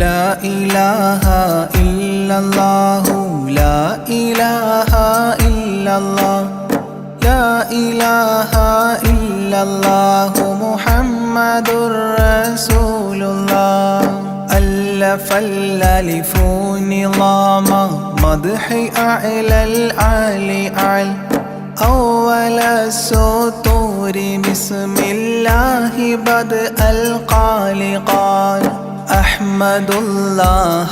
لا إله إلا الله لا إله إلا الله لا إله إلا الله محمد رسول الله ألف الألف نظام مدح أعلى الأعلى أعلى أول السطور بسم الله بدء القال قال أحمد الله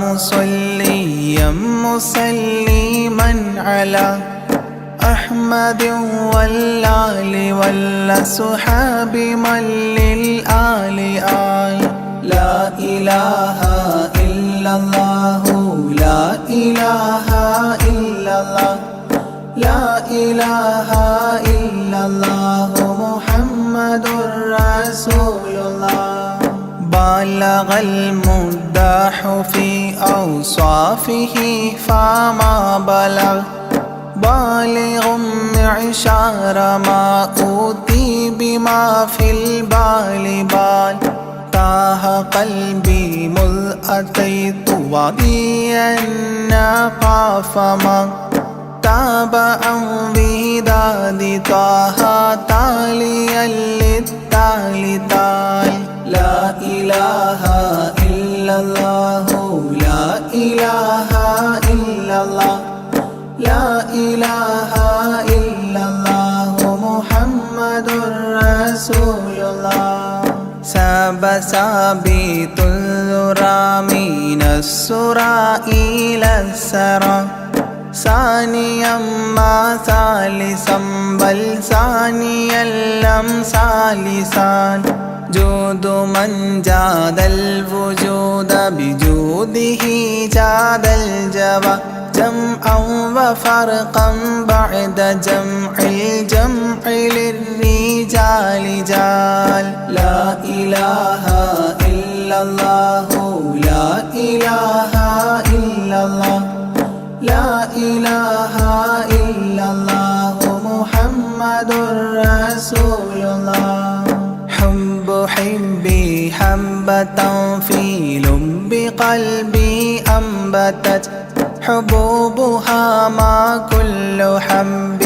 مصليا مسلما على أحمد والآل والصحاب من للآل آل لا إله إلا الله لا إله إلا الله لا إله إلا الله محمد رسول الله بلغ المداح في أوصافه فما بلغ بالغ معشار ما أوتي بما في البال بال تاه قلبي مذ أتيت وضيا قاف ما تاب عن وداد طه تاليا للتالي تال لا إله إلا الله لا إله إلا الله لا إله إلا الله محمد رسول الله ساب سابيت الذرى من السرى إلى السرى ثانيا ما ثالثا بل ثانيا لم ثالثان جود من جاد الوجود بجوده جاد الجوى جمعا وفرقا بعد جمع الجمع للرجال جال لا إله إلا الله لا إله إلا الله لا إله إلا الله محمد رسول الله حب حبي حبة في لب قلبي أنبتت حبوبها ما كل حب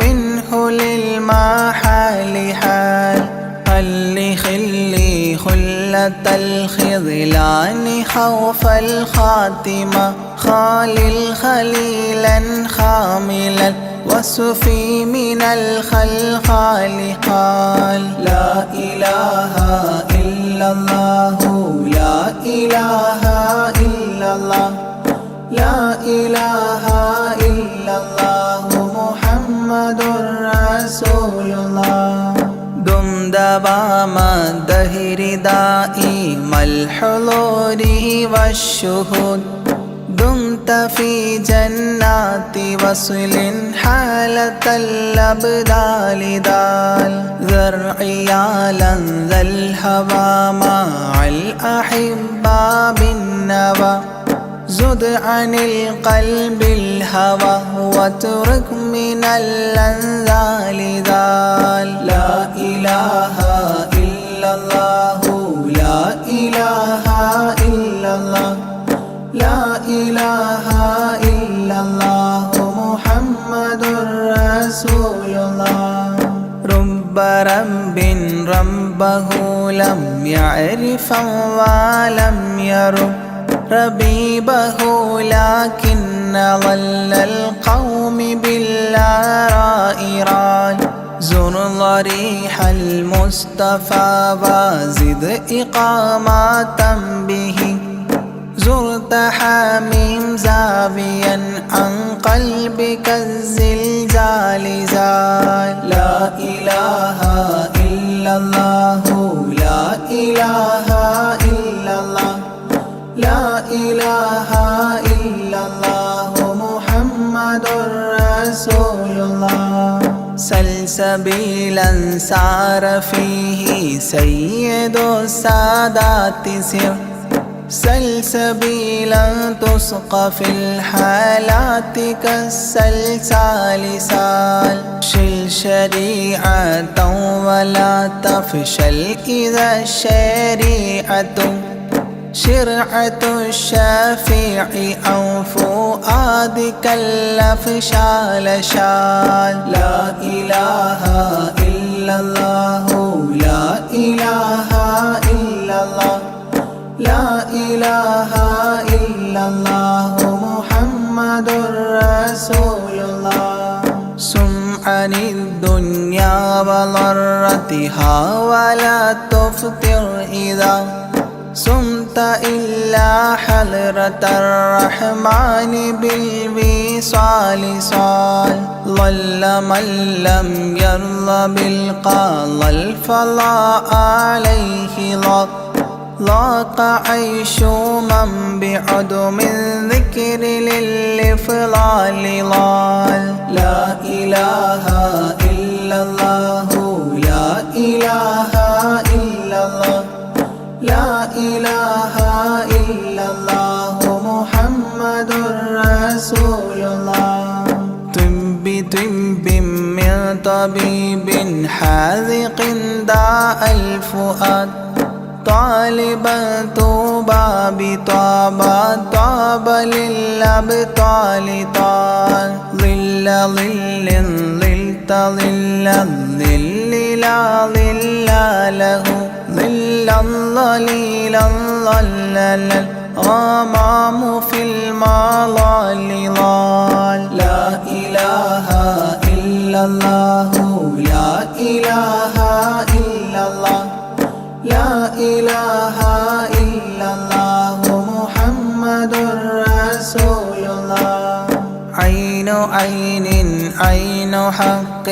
منه للمحال حال خلي خلي خلة الخذلان خوف الخاتمة خالل خليلا خاملا وصفي من الخلخال قال لا إله إلا الله لا إله إلا الله لا إله إلا الله محمد رسول الله دم دوام الدهر دائم الحضور والشهود دمت في جنات وصل حالة الأبدال دال ذرعيالا ذا الهوى مع الأحبة بالنوى زد عن القلب الهوى واترك من الأنذال ذال لا إله إلا الله لا إله إلا الله لا إله إلا الله محمد رسول الله رب رب ربه لم يعرف ولم يرب ربيبه لكن ظل القوم بالآراء رال زر ضريح المصطفى وزد إقامة به زرت حميم زاويا عن قلبك الزلزال زال لا إله إلا الله لا إله إلا الله لا إله إلا الله محمد رسول الله سلسبيلا سار فيه سيد السادات سر سلسبيلا تسقى في الحالات كالسلسال سال شل شريعة ولا تفشل إذا الشريعة شرعة الشافع أو فؤادك الأفشال شال. لا إله إلا الله لا إله إلا الله لا إله إلا الله محمد رسول الله. سم عن الدنيا وضرتها ولا تفطر إذا صمت إلا حضرة الرحمن بالوصال صال. ضل من لم يرضى بالقضاء الفضاء عليه ضاق عيش من بعدم ذكر للإفضال ضال. لا إله إلا الله لا إله إلا الله لا إله إلا الله محمد رسول الله. طب من طبيب حاذق داء الفؤاد طالبا طوبى بطابى طاب للأبطال طال. ظل ظل ظلت ظل الظل لا ظل له ظل ظليل ظلل الغمام في المظال ضال. لا إله إلا الله لا إله إلا الله لا إله إلا الله محمد رسول الله. عين عين عين حق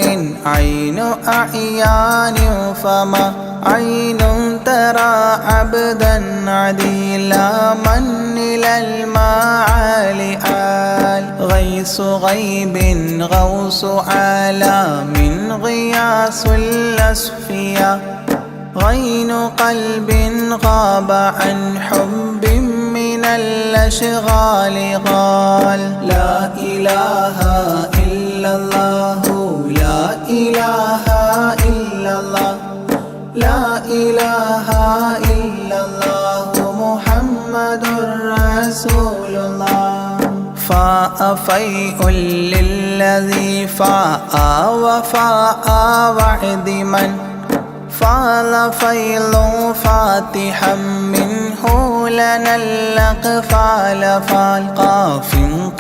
عين أعيان فما عين ترى عبدا عديلا من إلى المعالي آل. غيث غيب غوث عالم غياث الأصفياء غين قلب غاب عن حب من الأشغال قال. لا إله إلا الله لا إله إلا الله لا إله إلا الله محمد رسول الله. فاء فيء للذي فاء وفاء وعد من فاض فيض فاتحا منه لنا الأقفال فالقاف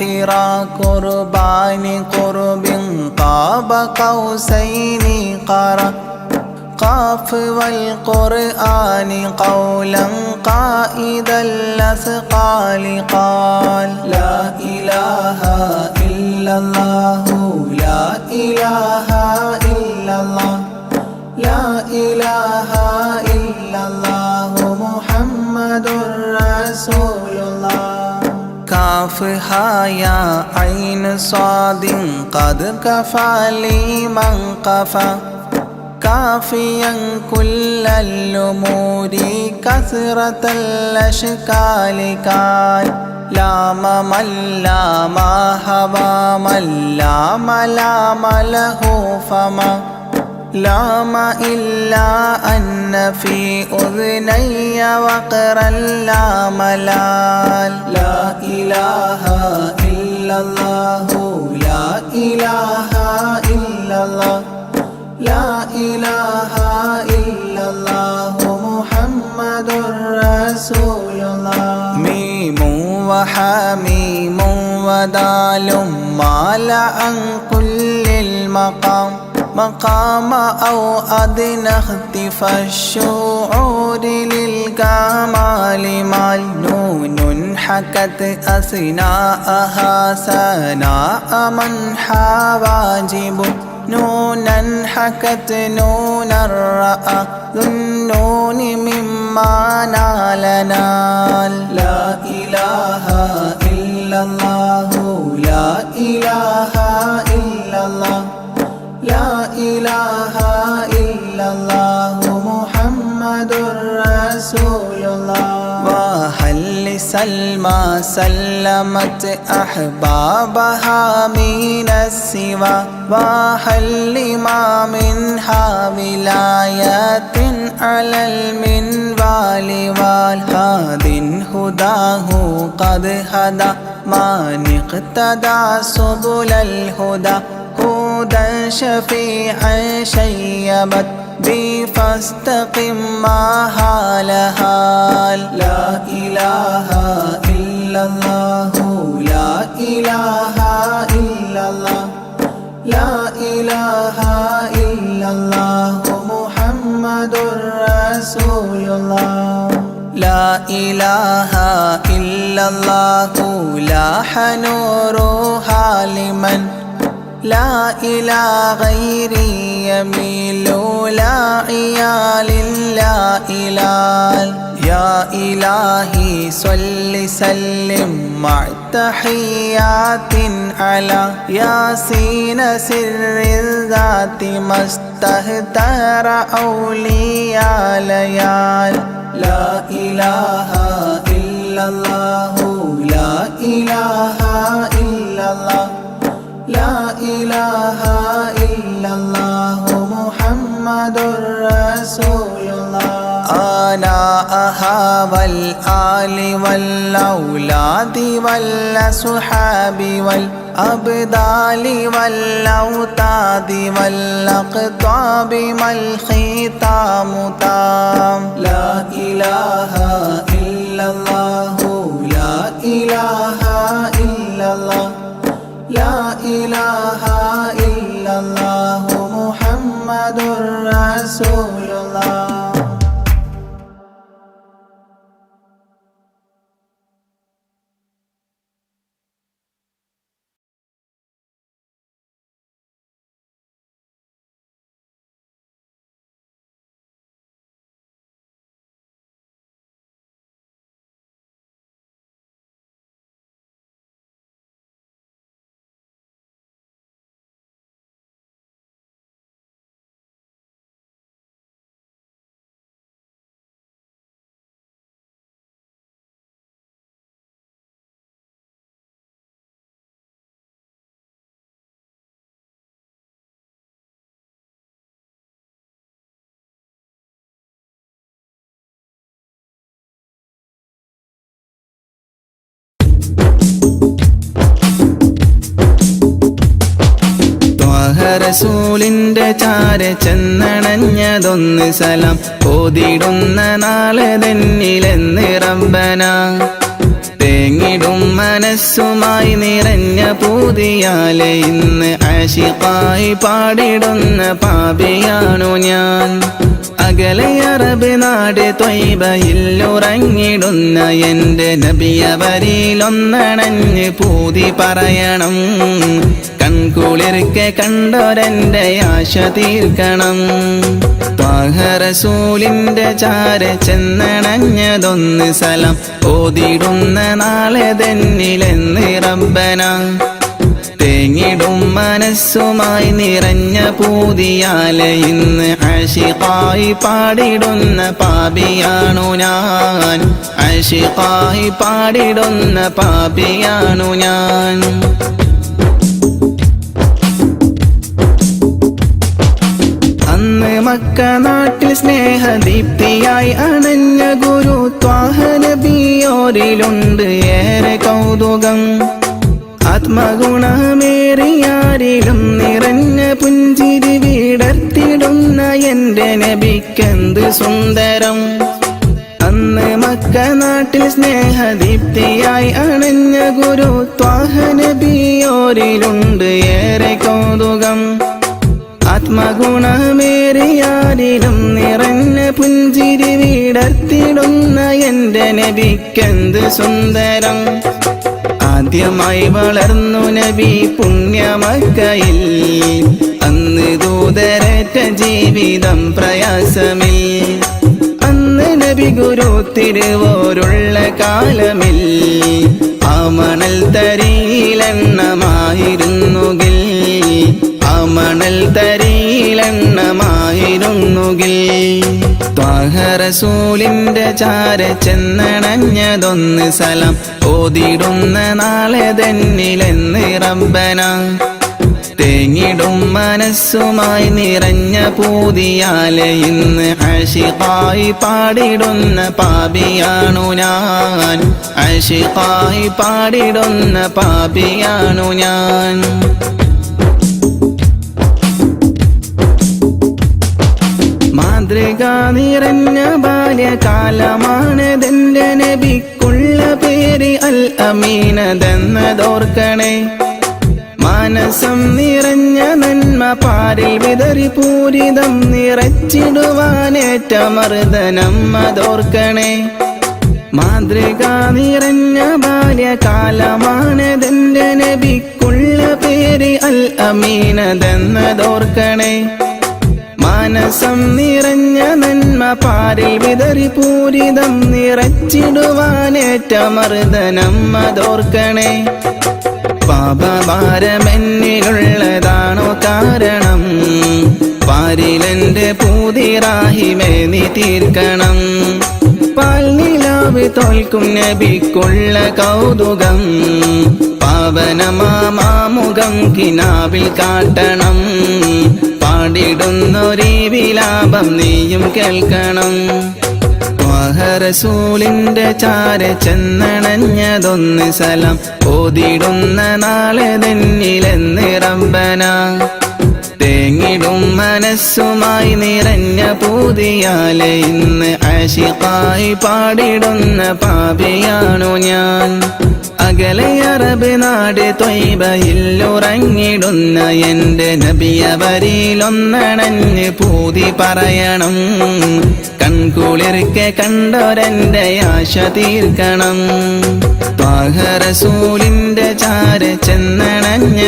قرا قربان قرب قاب قوسين قرا قاف والقرآن قولا قائد الأثقال قال. لا إله إلا الله لا إله إلا الله لا إله إلا الله محمد رسول الله. كافها يا عين صاد قد كفى لي من قفى كافيا كل الأمور كثرة الأشكال كان. لام من لام هوى من لام لام له فما لام إلا أن في أذني وقرا لا ملال. لا إله إلا الله لا إله إلا الله لا إله إلا الله محمد رسول الله. ميم وحميم ودال مال عن كل المقام مقام أو أدنى اختفى الشعور للكمال مال. نون حكت أثناءها سناء من حواجب نونا حكت نونا رأى ذو النون مما نال نال. لا إله إلا الله لا إله إلا الله لا إله إلا الله محمد رسول الله. وهل سلمى سلمت أحبابها من السوى وهل لما منها ولاية على المنوال والهاد هداه قد هدى من اقتدى سبل الهدى هدى شفيعا شيبت بي فاستقم ما لها. لا إله إلا الله لا إله إلا الله لا إله إلا الله محمد رسول الله. لا إله إلا الله لاح نورها لمن لا إلى غيري يميل لا عيال لا إلال. يا إلهي صل سلم مع تحيات على ياسين سر الذات ما استهتر أولياء ليال. لا إله إلا الله لا إله إلا الله لا إله إلا الله محمد رسول الله. آناءها والآل والأولاد والأصحاب والأبدال والأوتاد والأقطاب ما الختام تام. لا إله إلا الله لا إله إلا الله لا إله إلا الله محمد رسول الله. റസൂലിന്റെ ചാര ചെന്നണഞ്ഞതൊന്ന് സലാം ഓതിടുന്ന നാളെ തന്നിലെന്ന് റബ്ബന. തേങ്ങിടും മനസ്സുമായി നിറഞ്ഞ പൂതിയാലെ ഇന്ന് ആശിഖായി പാടിടുന്ന പാപിയാണു ഞാൻ. അകലെ അറബ് നാട് ത്വയ്ബയിലുറങ്ങിടുന്ന എൻ്റെ നബിയവരിലൊന്നണഞ്ഞ് പൂതി പറയണം. കൺകുളിർക്കെ കണ്ടോരെൻ്റെ ആശ തീർക്കണം. ത്വാഹ റസൂലിന്റെ ചാര ചെന്നണഞ്ഞതൊന്ന് സലാം ഓതിടുന്ന നാളെ തന്നിലെന്ന് റബ്ബന. തേങ്ങിടും മനസ്സുമായി നിറഞ്ഞ പൂതിയാലെ ഇന്ന് ആശിഖായി പാടിടുന്ന പാപിയാണു ഞാൻ. ആശിഖായി പാടിടുന്ന പാപിയാണു ഞാൻ. അന്ന് മക്ക നാട്ടിൽ സ്നേഹദീപ്തിയായി അണഞ്ഞ ഗുരു ത്വാഹ നബിയോരിലുണ്ട് ഏറെ കൗതുകം. ആത്മഗുണമേറിയാരിലും നിറഞ്ഞ പുഞ്ചിരി വിടർത്തിടുന്ന എൻ്റെ നബിക്കെന്ത് സുന്ദരം. അന്ന് മക്ക നാട്ടിൽ സ്നേഹദീപ്തിയായി അണഞ്ഞ ഗുരു ത്വാഹ നബിയോരിലുണ്ട് ഏറെ കൗതുകം. ആത്മഗുണമേറിയാരിലും നിറഞ്ഞ പുഞ്ചിരി വിടർത്തിടുന്ന എൻ്റെ നബിക്കെന്ത് സുന്ദരം. ആദ്യമായി വളർന്നു നബി പുണ്യമക്കയിൽ അന്ന് ദൂതരറ്റ ജീവിതം പ്രയാസമിൽ. അന്ന് നബി ഗുരു തിരുവോരുള്ള കാലമിൽ ആ മണൽ തരിയിലെണ്ണമായിരുന്നുകിൽ ആ മണൽ തരിയിലെണ്ണമായിരുന്നുകിൽ ത്വാഹ റസൂലിന്റെ ചാര ചെന്നണഞ്ഞതൊന്ന് സലാം ഓതിടുന്ന നാളെ തന്നിലെന്ന് റബ്ബന തേങ്ങിടും മനസ്സുമായി നിറഞ്ഞ പൂതിയാലെ ഇന്ന് ആശിഖായി പാടിടുന്ന പാപിയാണു ഞാൻ ആശിഖായി പാടിടുന്ന പാപിയാണു ഞാൻ മാതൃക നിറഞ്ഞ ബാല്യകാലമാണതെന്റെ നബിക്കുള്ള പേര് അൽ അമീനതെന്നതോർക്കണേ മനസ്സം നിറഞ്ഞ നന്മ പാരിൽ വിതറി പൂരിതം നിറച്ചിടുവാനേറ്റ മർദ്ദനം അതോർക്കണേ മാതൃക നിറഞ്ഞ ബാല്യകാലമാണതെന്റെ നബിക്കുള്ള പേര് അൽ അമീനതെന്നതോർക്കണേ മനസ്സം നിറഞ്ഞ നന്മ പാരിൽ വിതറി പൂരിതം നിറച്ചിടുവാനേറ്റ മർദ്ദനം അതോർക്കണേ പാപഭാരമെന്നിലുള്ളതാണോ കാരണം പാരിലെന്റെ പൂതിറാഹിമേ നീ തീർക്കണം പാൽനിലാവ് തോൽക്കും നബിക്കുള്ള കൗതുകം പാവനമാമുഖം കിനാവിൽ കാട്ടണം പാടിടുന്നൊരീ വിലാപം നീയും കേൾക്കണം ത്വാഹ റസൂലിന്റെ ചാര ചെന്നണഞ്ഞതൊന്ന് സലാം ഓതിടുന്ന നാളെ തന്നിലെന്ന് റബ്ബന തേങ്ങിടും മനസ്സുമായി നിറഞ്ഞ പൂതിയാലെ ഇന്ന് ആശിഖായി പാടിടുന്ന പാപിയാണു ഞാൻ അകലെ അറബ് നാട് ത്വയ്ബയിലുറങ്ങിടുന്ന എന്റെ നബിയവരിലൊന്നണഞ്ഞ് പൂതി പറയണം കൺകുളിർക്കെ കണ്ടോരെന്റെ ആശ തീർക്കണം ത്വാഹ റസൂലിന്റെ ചാര ചെന്നണഞ്ഞ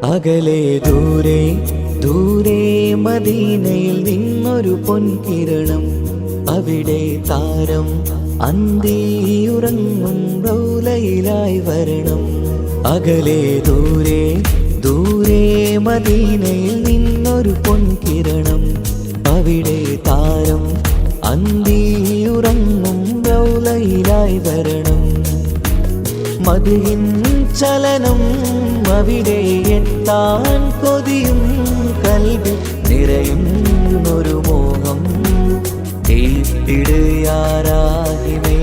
അകലെ ദൂരെ ദൂരെ മദീനയിൽ നിന്നൊരു പൊൻകിരണം അവിടെ താരം അന്തിയുറങ്ങും റൗലയിലായി വരണം അകലെ ദൂരെ ദൂരെ മദീനയിൽ നിന്നൊരു പൊൻകിരണം അവിടെ താരം അന്തിയുറങ്ങും റൗലയിലായി വരണം മദിഹിൻ ചലനം അവിടെ എത്താൻ കൊതിയും കൽവിൽ നിറയുന്നൊരു മോഹം ഏറ്റിടുയാരാഹിമേ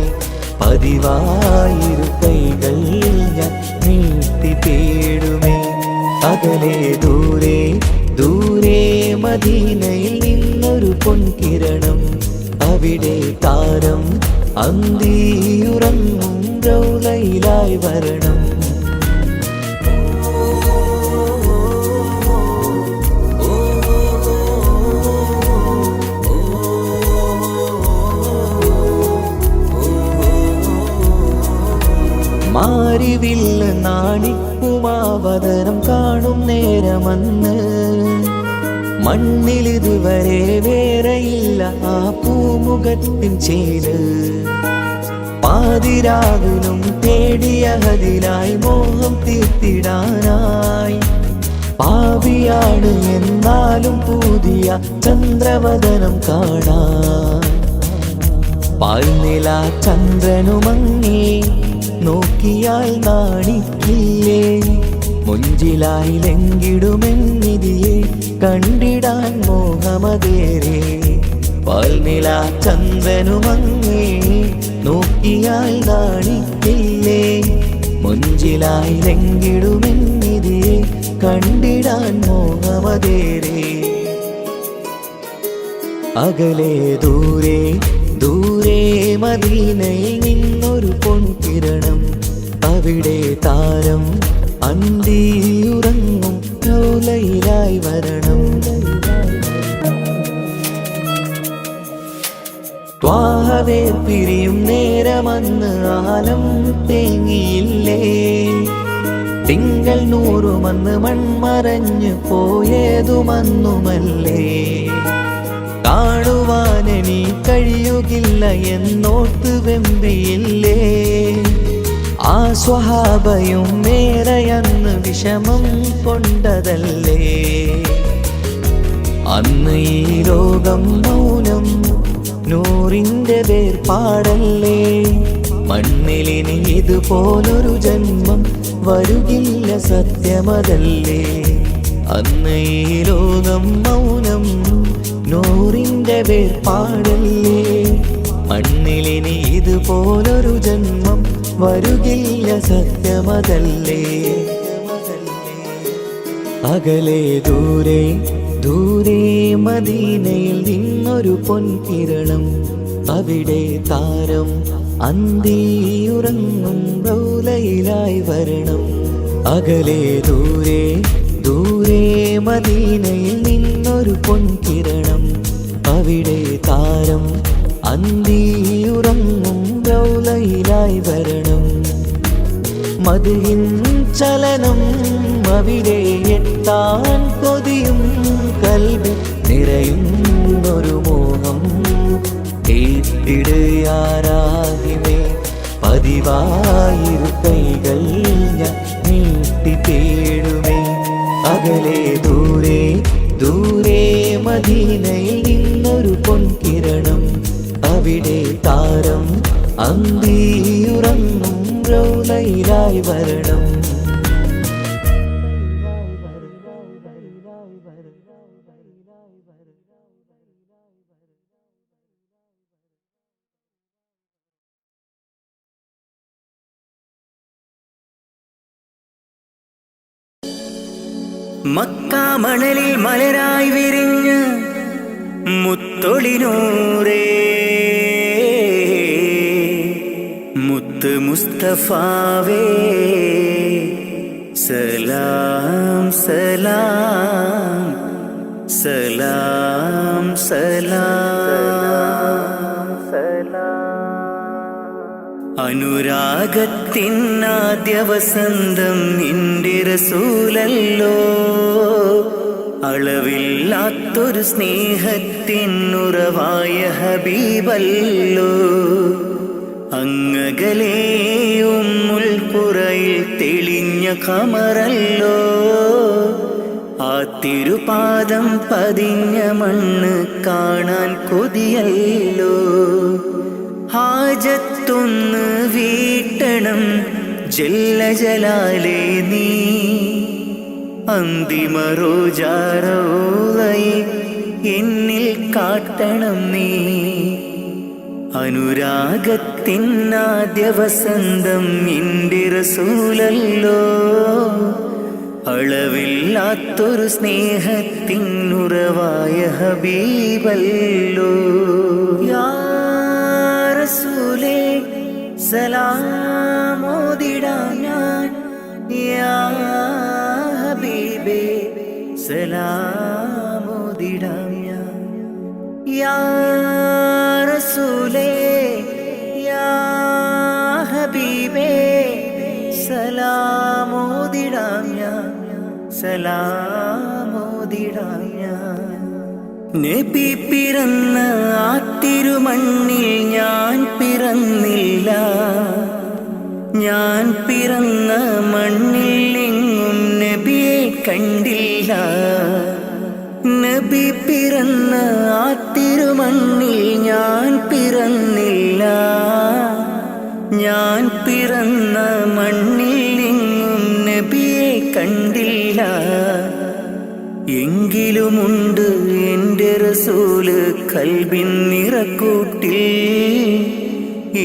പതിവായിരു കൈകൾ ഞാൻ നീട്ടി തേടുമേ അകലെ ദൂരെ ദൂരെ മദീനയിൽ നിന്നൊരു പൊൻകിരണം അവിടെ താരം അന്തിയുറങ്ങും റൗലയിലായി വരണം മാരിവില്ല് നാണിക്കുമാവതരം കാണും നേരമന്ന് മണ്ണിലിതുവരെ വേറെയില്ല ആ പൂമുഖത്തിൻ ചേര് പാതിരാവിലും തേടിയതിനായി മോഹം തീർത്തിടാനായി പാപിയാണ് എന്നാലും പുതിയ ചന്ദ്രവദനം കാണാൻ പാൽനില ചന്ദ്രനുമങ്ങി നോക്കിയാൽ നാണിക്കില്ലേ മുഞ്ചിലായി ലംഘിടുമെന്നിതിയെ കണ്ടിടാൻ മോഹമതേരെ പാൽനില ചന്ദ്രനുമങ്ങി നോക്കിയാൽ നാണിക്കില്ലേ മുഞ്ചിലായി ലംഘിടുമെന്നിതിയെ കണ്ടിടാൻ മോഹമതേരെ അകലെ ദൂരെ ദൂരെ മദീനയിൽ നിന്നൊരു പൊൻകിരണം അവിടെ താരം അന്തിയുറങ്ങും റൗലയിലായി വരണം ത്വാഹവേർ പിരിയും നേരമന്ന് ആലം തേങ്ങിയില്ലേ തിങ്കൾ നൂറുമന്ന് മൺമറഞ്ഞു പോയതുമന്നുമല്ലേ. കാണുവാനെനി കഴിയുകില്ല എന്നോർത്ത് വെമ്പിയില്ലേ. ആ സ്വഹാബയും മേറയന്ന് വിഷമം കൊണ്ടതല്ലേ. അന്ന് ഈ ലോകം മൗനം നൂറിൻ്റെ വേർപാടല്ലേ. മണ്ണിലിനി ഇതുപോലൊരു ജന്മം വരുകില്ല സത്യമതല്ലേ. അന്ന് ഈ ലോകം മൗനം നൂറിൻ്റെ വേർപാടല്ലേ. മണ്ണിലിനി ഇതുപോലൊരു ജന്മം വരുകില്ല സത്യമതല്ലേ. അകലെ ദൂരെ ദൂരെ മദീനയിൽ നിന്നൊരു പൊൻകിരണം. അവിടെ താരം അന്തിയുറങ്ങും റൗലയിലായി വരണം. അകലെ ദൂരെ ദൂരെ മദീനയിൽ നിന്നൊരു പൊൻകിരണം. അവിടെ താരം അന്തിയുറങ്ങും റൗലയിലായി വരണം. മദ്ഹിൻ ചലനം അവിടെ എത്താൻ കൊതിയും കൽബിൽ നിറയുന്നൊരു മോഹം. കേട്ടിടയാരാകിമേ പതിവായിരു കൈകൾ ഞാൻ നീട്ടി തേടുമേ. അകലെ ദൂരെ ദൂരെ മദീനയിൽ നിന്നൊരു പൊൻകിരണം. അവിടെ താരം അന്തിയുറങ്ങും റൗലയിലായി വരണം. മക്കാ മണലിൽ മലരായി വിരിഞ്ഞ് മുത്തൊളിനൂറേ മുത്ത് മുസ്തഫാവേ സലാം സലാം സലാം സലാം അനുരാഗത്തിനാദ്യ വസന്തം നിന്റെ റസൂലല്ലോ. അളവില്ലാത്തൊരു സ്നേഹത്തിനുറവായ ഹബീബല്ലോ. അങ്ങകലേ ഉമ്മുൽ ഖുറയിൽ തെളിഞ്ഞ ഖമറല്ലോ. ആ തിരുപാദം പതിഞ്ഞ മണ്ണ് കാണാൻ കൊതിയല്ലോ. ഹാജത്തൊന്ന് വീട്ടണം ജല്ല ജലാലേ നീ. അന്തിമ റോജാറോളയി എന്നിൽ കാട്ടണം നീ. അനുരാഗത്തിനാദ്യ വസന്തം നിന്റെ റസൂലല്ലോ. അളവില്ലാത്തൊരു സ്നേഹത്തിനുറവായ ഹബീബല്ലോ. യാ റസൂലേ സലാമോദിടാം ഞാൻ. യാ ഹബീബേ സലാമോദിടാം ഞാൻ. യാ റസൂലേ യാ ഹബീബേ സലാമോദിടാം ഞാൻ. സലാമോദിടാം ഞാൻ. നബി പിറന്ന ആ തിരുമണ്ണിൽ ഞാൻ പിറന്നില്ല. ഞാൻ പിറന്ന മണ്ണിൽ എങ്ങും നബിയെ കണ്ടില്ല. നബി പിറന്ന ആ തിരുമണ്ണിൽ ഞാൻ പിറന്നില്ല. ഞാൻ പിറന്ന മണ്ണിൽ എങ്ങും നബിയെ കണ്ടില്ല. എങ്കിലുമുണ്ട് എൻ്റെ റസൂല് കൽബിൻ നിറക്കൂട്ടിൽ.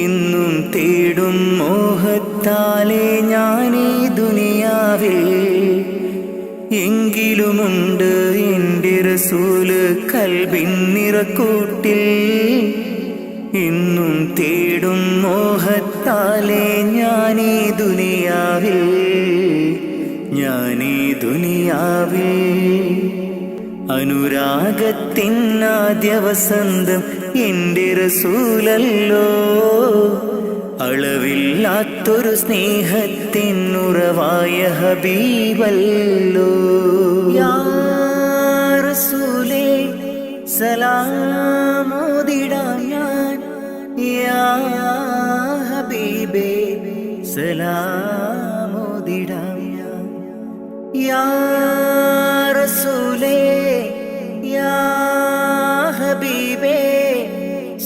ഇന്നും തേടും മോഹത്താലെ ഞാനീ ദുനിയാവിൽ. എങ്കിലുമുണ്ട് എൻ്റെ റസൂല് കൽബിൻ നിറക്കൂട്ടിൽ. ഇന്നും തേടും മോഹത്താലെ ഞാനീ ദുനിയാവിൽ. ഞാനീ ദുനിയാവിൽ. അനുരാഗത്തിനാദ്യ വസന്തം എൻ്റെ റസൂലല്ലോ. അളവില്ലാത്തൊരു സ്നേഹത്തിനുറവായ ഹബീബല്ലോ യാ റസൂലേ സലാമോദിടാം ഞാൻ യാ ഹബീബേ സലാമോദിടാം ഞാൻ യാ റസൂലേ യാ ഹബീബേ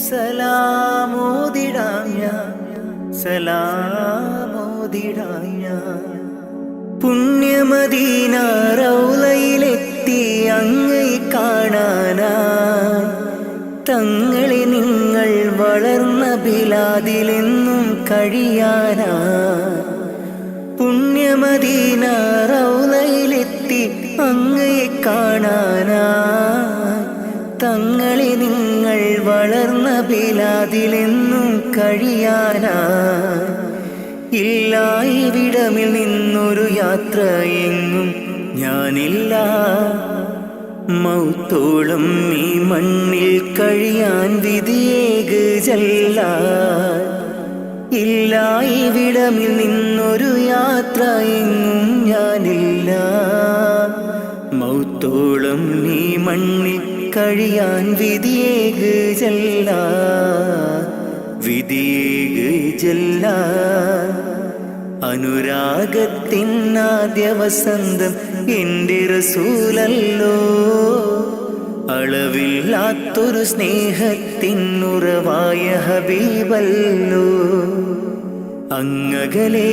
സലാമോദിടാം ഞാൻ സലാമോദിടാം ഞാൻ പുണ്യമദീന റൗളയിലെത്തി അങ്ങേ കാണാനായി തങ്ങളെ നിങ്ങൾ വളർന്ന ബിലാദിലെന്നും കഴിയാനായി പുണ്യമദീന റൗളയിലെത്തി അങ്ങേ കാണാനായി തങ്ങളെ നിങ്ങൾ വളർന്ന ബിലാദിലെന്നും കഴിയാനായി ഇല്ല ഇവിടമിൽ നിന്നൊരു യാത്ര എങ്ങും ഞാനില്ല മൗത്തോളം ഈ മണ്ണിൽ കഴിയാൻ വിധിയേക് ജല്ല ഇല്ല ഇവിടമിൽ നിന്നൊരു യാത്ര എങ്ങും ഞാനില്ല മൗത്തോളം ഈ മണ്ണിൽ കഴിയാൻ വിധിയേക് ജല്ല വിധിയേക് ജല്ല അനുരാഗത്തിനാദ്യ വസന്തം എൻ്റെ റസൂലല്ലോ അളവില്ലാത്തൊരു സ്നേഹത്തിനുറവായ ഹബീബല്ലോ അങ്ങകലേ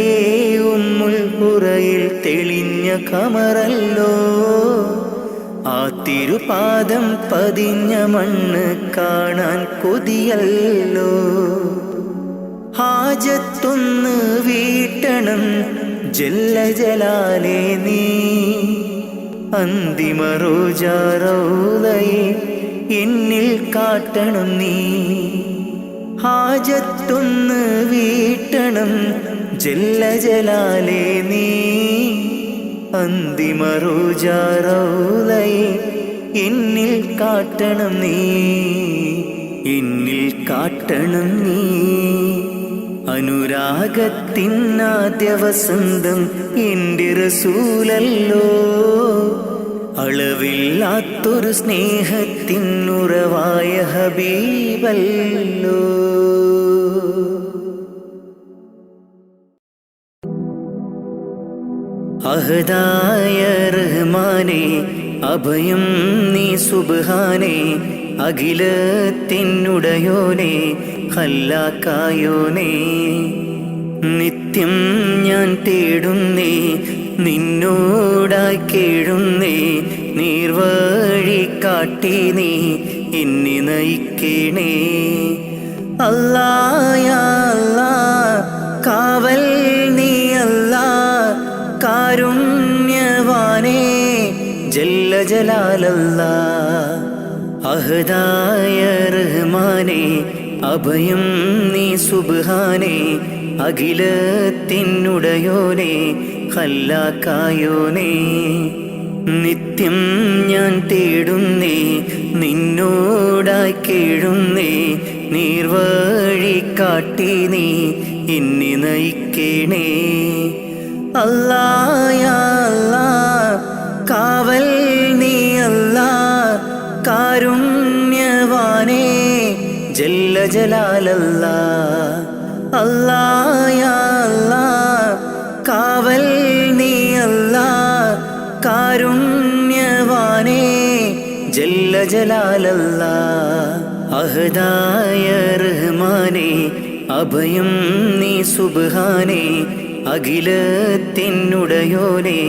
ഉമ്മുൽ ഖുറയിൽ തെളിഞ്ഞ ഖമറല്ലോ ആ തിരുപാദം പതിഞ്ഞ മണ്ണ് കാണാൻ കൊതിയല്ലോ ഹാജത്തൊന്ന് വീട്ടണം ജല്ല ജലാലേ നീ അന്തിമ റോജാറൗളയെ എന്നിൽ കാട്ടണം നീ ഹാജത്തൊന്ന് വീട്ടണം ജല്ല ജലാലേ നീ അന്തിമ റോജാറൗളയെ എന്നിൽ കാട്ടണം നീ എന്നിൽ കാട്ടണം നീ അനുരാഗത്തിനാദ്യ വസന്തം എൻ്റെ റസൂലല്ലോ അളവില്ലാത്തൊരു സ്നേഹത്തിനുറവായ ഹബീബല്ലോ അഹദായ റഹ്മാനേ അഭയം നീ സുബ്ഹാനേ അഖിലത്തിനുടയോനേ ഖല്ലാക്കായോനേ നിത്യം ഞാൻ തേടുന്നേ നിന്നോടായി കേഴുന്നേ നീർവഴി കാട്ടി നീ എന്നെ നയിക്കണേ അല്ലാ യാ അല്ലാ കാവൽ നീ അല്ലാ കാരുണ്യവാനേ ജല്ല ജലാലല്ലാ അഹദായ റഹ്മാനേ അഭയം നീ സുബ്ഹാനേ അഖിലത്തിനുടയോനേ ഖല്ലാക്കായോനേ നിത്യം ഞാൻ തേടുന്നേ നിന്നോടായി കേഴുന്നേ നീർവഴി കാട്ടി നീ എന്നെ നയിക്കണേ അല്ലാ യാ അല്ലാ കാവൽ നീ അല്ലാ കാരുണ്യവാനേ ജല്ല ജലാലല്ലാ അല്ലാ യാ അല്ലാ കാവൽ നീ അല്ലാ കാരുണ്യവാനേ ജല്ല ജലാലല്ലാ അഹദായ റഹ്മാനേ അഭയം നീ സുബ്ഹാനേ അഖിലത്തിനുടയോനേ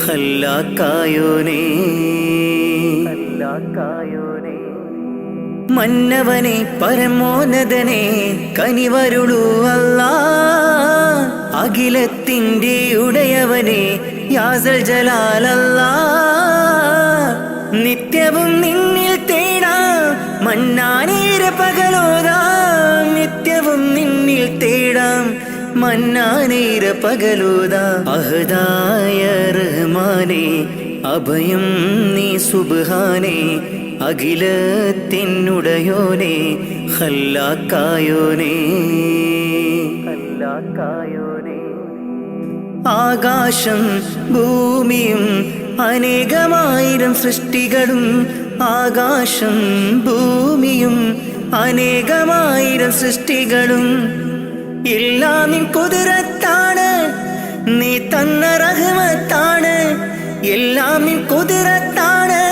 ഖല്ലാക്കായോനേ മന്നവനെ പരമോന്നതനെ കനിവരുളൂ അല്ലാ അഖിലത്തിൻ്റെ ഉടയവനെ യാസൽ ജലാലല്ലാ നിത്യവും നിന്നിൽ തേടാം മന്നാനേര പകലോതാം നിത്യവും നിന്നിൽ തേടാം മന്നാനേര പകലോതാം അഹദായ റഹ്മാനേ അഭയം നീ സുബ്ഹാനേ അഖിലത്തിനുടയോനേ ഖല്ലാക്കായോനേ ഖല്ലാക്കായോനേ. ആകാശം ഭൂമിയും അനേകമായിരം സൃഷ്ടികളും, ആകാശം ഭൂമിയും അനേകമായിരം സൃഷ്ടികളും എല്ലാം നിൻ കുതിരത്താണ്, നീ തന്ന റഹ്മത്താണ്. എല്ലാം നിൻ കുതിരത്താണ്,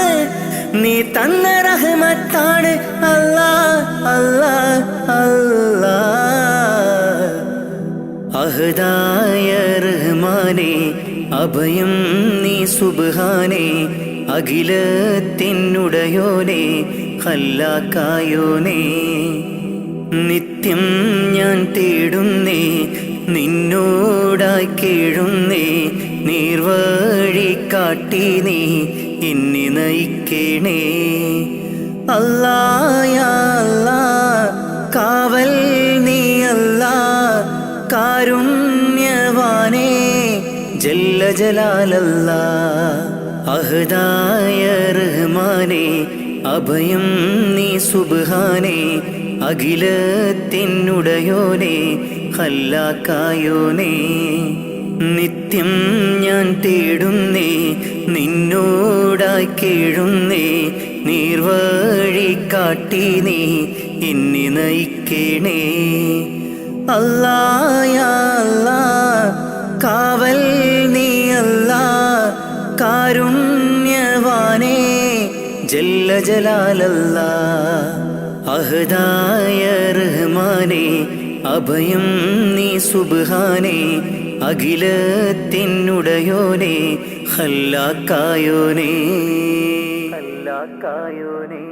നീ തന്ന റഹ്മത്താണ്. അല്ലാ അല്ലാ അല്ലാ. അഹദായ റഹ്മാനേ അഭയം നീ സുബ്ഹാനേ, അഖിലത്തിനുടയോനേ ഖല്ലാക്കായോനേ. നിത്യം ഞാൻ തേടുന്നേ, നിന്നോടായി കേഴുന്നേ, നീർവഴി കാട്ടി നീ എന്നെ നയിക്കണേ. അല്ലാ യാ അല്ലാ, കാവൽ നീ അല്ലാ, കാരുണ്യവാനേ ജല്ല ജലാലല്ലാ. അഹദായ റഹ്മാനേ അഭയം നീ സുബ്ഹാനേ, അഖിലത്തിനുടയോനേ ഖല്ലാക്കായോനേ. നിത്യം ഞാൻ തേടുന്നേ, നിന്നോടായി കേഴുന്നേ, നീർവഴി കാട്ടി നീ എന്നെ നയിക്കണേ. അല്ലാ യാ അല്ലാ, കാവൽ നീ അല്ലാ, കാരുണ്യവാനേ ജല്ല ജലാലല്ലാ. അഹദായ റഹ്മാനേ അഭയം നീ സുബ്ഹാനേ, അഖിലത്തിനുടയോനേ ഖല്ലാക്കായോനേ ഖല്ലാക്കായോനേ.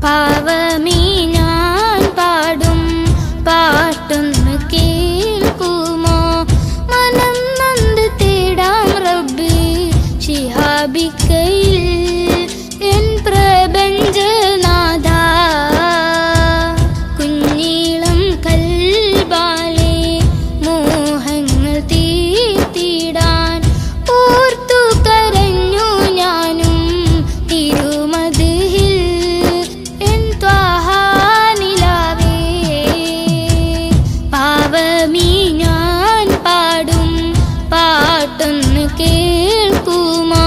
പാവമീ ഞാൻ പാടും പാട്ടൊന്ന് കേൾക്കുമോ, മനം നൊന്ത് തേടാം റബ്ബി ശിഹാബിക്കയിൽ എൻ പ്രപഞ്ചനാഥ. കുഞ്ഞീളം കൽബാലെ മോഹങ്ങൾ തീർത്തിടാൻ ഓർത്തു കരഞ്ഞു ഞാനും തിരുമദിഹിൽ എൻ ത്വാഹാ നിലാവേ. പാവമീ ഞാൻ പാടും പാട്ടൊന്ന് കേൾക്കുമോ,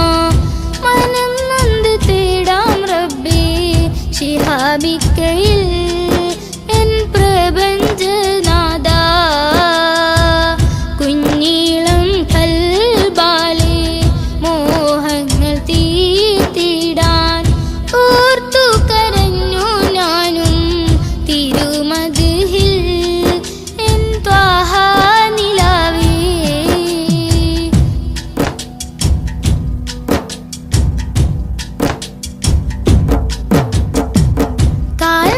മനം നൊന്ത് തേടാം റബ്ബി ശിഹാബിക്കയിൽ എൻ പ്രപഞ്ചനാഥ. കുഞ്ഞീളം കൽബാലെ മോഹങ്ങൾ തീർത്തിടാൻ ഓർത്തു കരഞ്ഞു ഞാനും തിരുമദിഹിൽ എൻ ത്വാഹാ നിലാവേ. കാൽ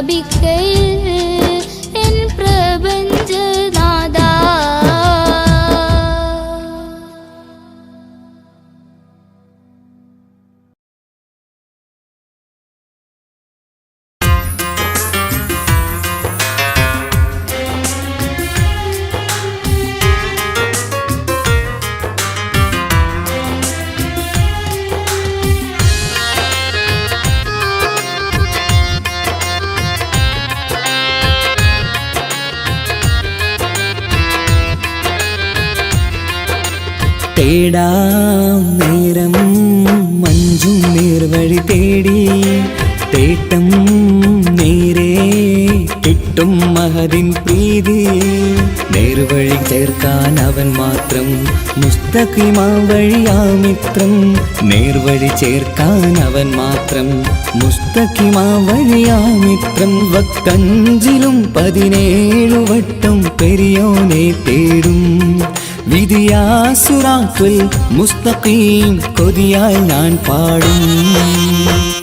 പ്രാപിക്കയിൽ എൻ പ്രപഞ്ചനാഥ. തേടാം നേരം മഞ്ചും നേർവഴി തേടി തേട്ടം നേരെ കിട്ടും മഹദിൻ പ്രീതി. നേർവഴി ചേർക്കാൻ അവൻ മാത്രം മുസ്തഖിമാ വഴിയാ മിത്രം. നേർവഴി ചേർക്കാൻ അവൻ മാത്രം മുസ്തഖിമാ വഴിയാ മിത്രം. വക്കഞ്ചിലും 17 വട്ടം പെരിയോനെ തേടും വിധിയാസുറാത്തുൽ മുസ്തഖീം കൊതിയാൽ ഞാൻ പാടും.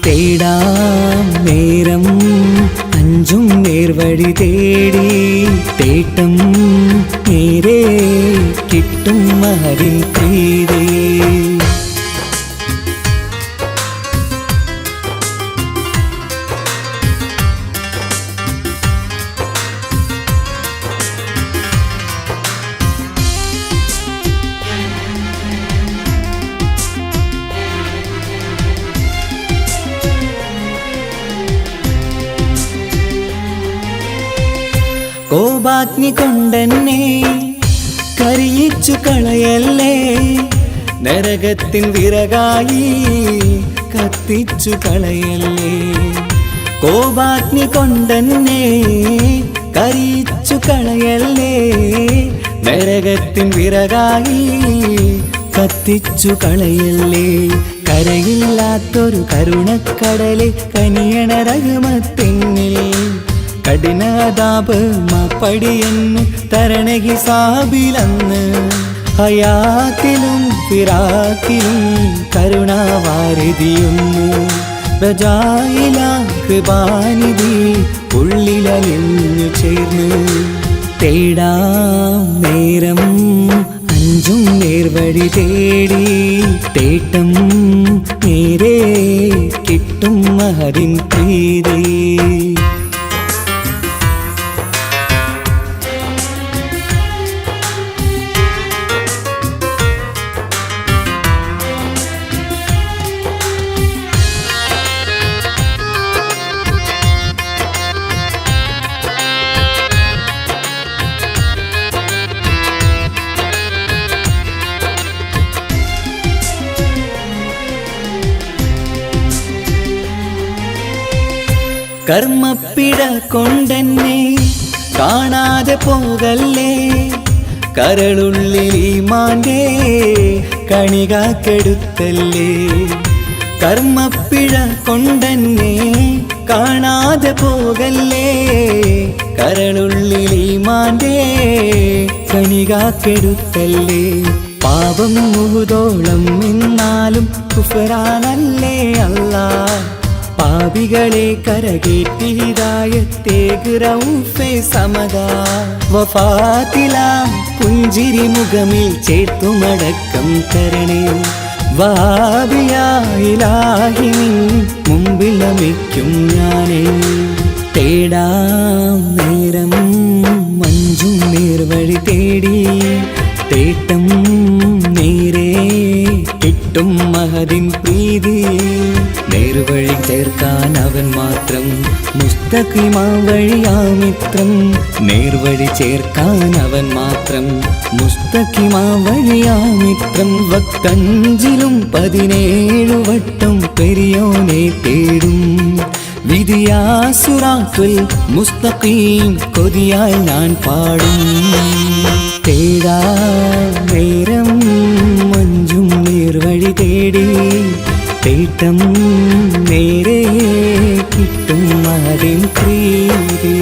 തേടാം നേരം അഞ്ചും നേർവഴി തേടി തേട്ടം നേരെ കിട്ടും മഹദിൻ പ്രീതി. കോപാഗ്നി കൊണ്ടെന്നെ കരിയിച്ചു കളയല്ലേ, നരകത്തിൻ വിറകായി കത്തിച്ചു കളയല്ലേ. കോപാഗ്നി കൊണ്ടെന്നെ കരിയിച്ചു കളയല്ലേ, നരകത്തിൻ വിറകായി കത്തിച്ചു കളയല്ലേ. കരയില്ലാത്തൊരു കരുണക്കടലെ കനിയണ റഹ്മത്തിന്നിൽ കഠിനതാപ് മാപ്പടിയെന്ന് തരണ ഹിസാബിലന്ന്. ഹയാത്തിലും ഫിറാക്കിലും കരുണാവാരിതിയൊന്നു ബജായിലാക്ക് ബാനിധി ഉള്ളിലലിഞ്ഞു ചേർന്ന്. തേടാം നേരം അഞ്ചും നേർവഴി തേടി തേട്ടം നേരെ കിട്ടും മഹദിൻ പ്രീതി. കർമ്മപ്പിഴ കൊണ്ടെന്നെ കാണാതെ പോകല്ലേ, കരളുള്ളിൽ ഈമാന്റെ കണികാക്കെടുത്തല്ലേ. കർമ്മപ്പിഴ കൊണ്ടെന്നെ കാണാതെ പോകല്ലേ, കരളുള്ളിൽ ഈമാന്റെ കണികാക്കെടുത്തല്ലേ. പാപം മുഹുദോളം എന്നാലും കുഫ്റാനല്ലേ അല്ലാ. പാപികളെ കരകേറ്റി ഹിദായത്തേക് റഊഫേ സമദാ. വഫാത്തിലാം പുഞ്ചിരി മുഖമിൽ ചേർത്തുമടക്കം തരണേ. വഹാബിയായിലാഹി നിൻ മുമ്പിൽ നമിക്കും ഞാനേ. തേടാം നേരം മഞ്ചും നേർവഴി തേടി തേട്ടം നേരെ കിട്ടും മഹദിൻ പ്രീതി. നേർവഴി ചേർക്കാൻ അവൻ മാത്രം മുസ്തഖിമാ വഴിയാ മിത്രം. നേർവഴി ചേർക്കാൻ അവൻ മാത്രം മുസ്തഖിമാ വഴിയാ മിത്രം. വക്കഞ്ചിലും 17 വട്ടം പെരിയോനെ തേടും വിധിയാസുറാത്തുൽ മുസ്തഖീം കൊതിയാൽ ഞാൻ പാടും. തേടാ നേരം മഞ്ചും നേർവഴി തേടി തേട്ടം നേരെ കിട്ടും മഹദിൻ പ്രീതി.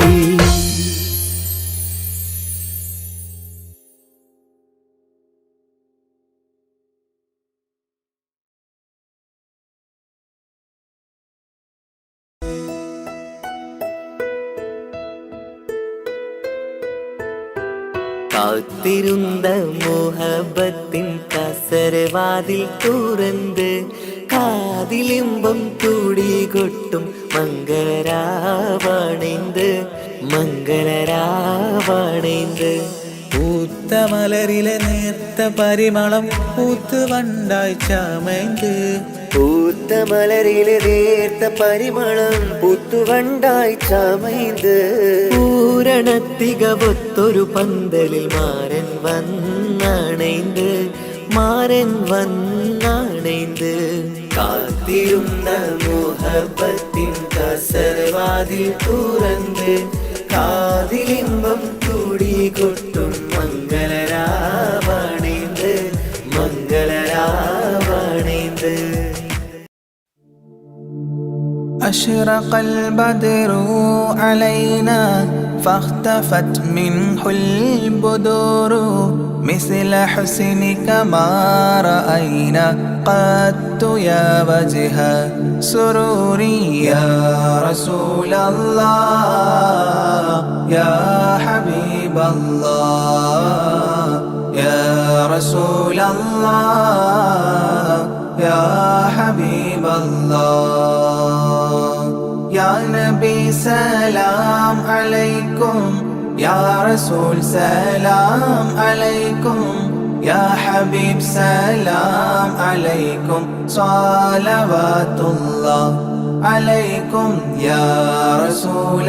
കാത്തിരുന്ന മോഹബത്തിൻ കസരവാതിൽ തുറന്ന് കാതിലിമ്പം കൂടി കൊട്ടും മംഗളരാവണേന്ത് പൂത്ത മലരിലെ നേർത്ത പരിമളം പൂത്ത് വണ്ടായി ചമൈന്ത് പൂത്ത മലരിലെ നേർത്ത പരിമളം പുത്തുവണ്ടായി ചമൈന്ത് പൂരണത്തികവൊത്തൊരു പന്തലിൽ മാരൻ വന്നണൈന്ത് കാത്തിരുന്ന മോഹബത്തിൻ കസരവാതിൽ തുറന്ന് കാതിലിമ്പം കൂടി കൊട്ടും മംഗളരാവണേന്ത് أشرق البدر علينا فاختفت منه البدور مثل حسنك ما رأينا قدت يا وجه سروري يا رسول الله يا حبيب الله يا رسول الله يا حبيب الله يا نبي سلام عليكم يا رسول سلام عليكم يا حبيب سلام عليكم صلوات الله عليكم يا رسول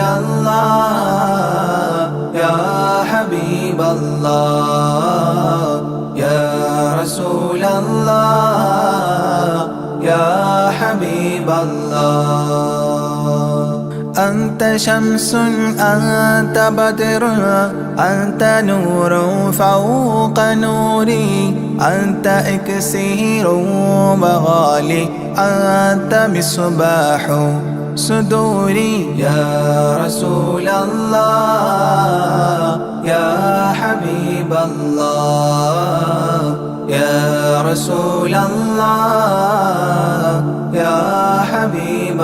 الله يا حبيب الله يا رسول الله يا حبيب الله أنت شمس أنت بدر أنت نور فوق نوري أنت إكسير وغالي أنت مصباح صدوري يا رسول الله يا حبيب الله يا رسول الله يا حبيب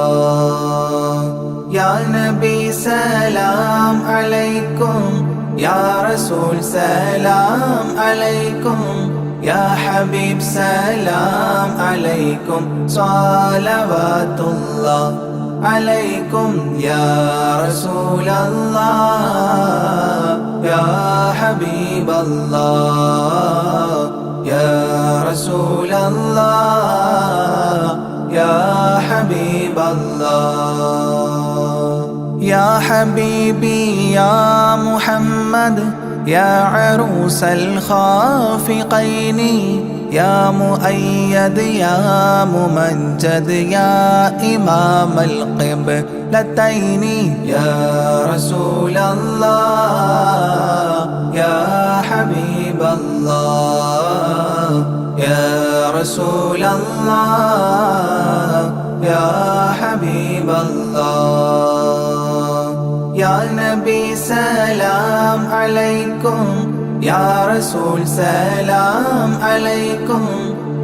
الله يا نبي سلام عليكم يا رسول سلام عليكم يا حبيب سلام عليكم صلوات الله عليكم يا رسول الله يا حبيب الله يا رسول الله يا حبيب الله يا حبيبي يا محمد يا عروس الخافقين يا مؤيد يا ممجد يا إمام القبلتين يا رسول الله يا حبيب الله يا رسول الله يا حبيب الله يا نبي سلام عليكم يا رسول سلام عليكم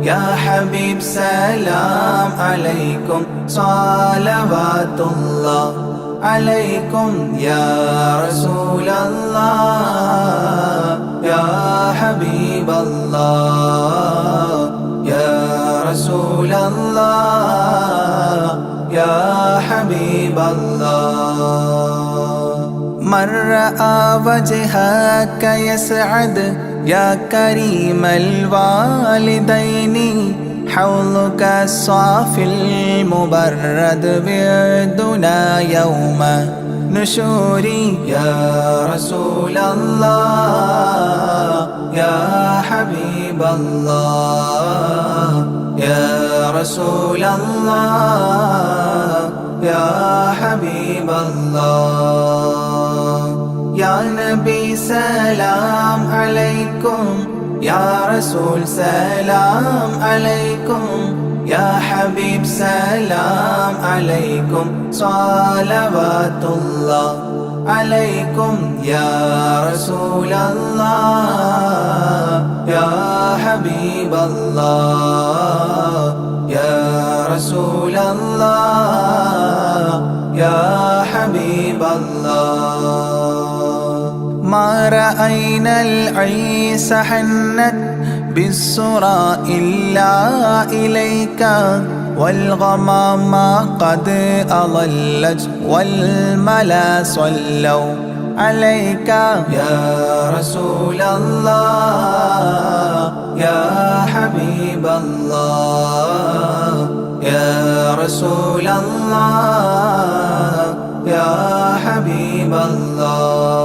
يا حبيب سلام عليكم صلوات الله عليكم يا رسول الله يا حبيب الله يا رسول الله يا حبيب الله من رأى وجهك يسعد يا كريم الوالدين حوضك الصافي المبرد بردنا يوم نشوري يا رسول الله يا حبيب الله يا رسول الله يا حبيب الله يا نبي سلام عليكم يا رسول سلام عليكم يا حبيب سلام عليكم صلوات الله عليكم يا رسول الله يا حبيب الله يا رسول الله يا حبيب الله ما رأينا العيس حنت بالسرى إلا إليك والغمام قد أضلت والملا صلوا عليك يا رسول الله يا حبيب الله يا رسول الله يا حبيب الله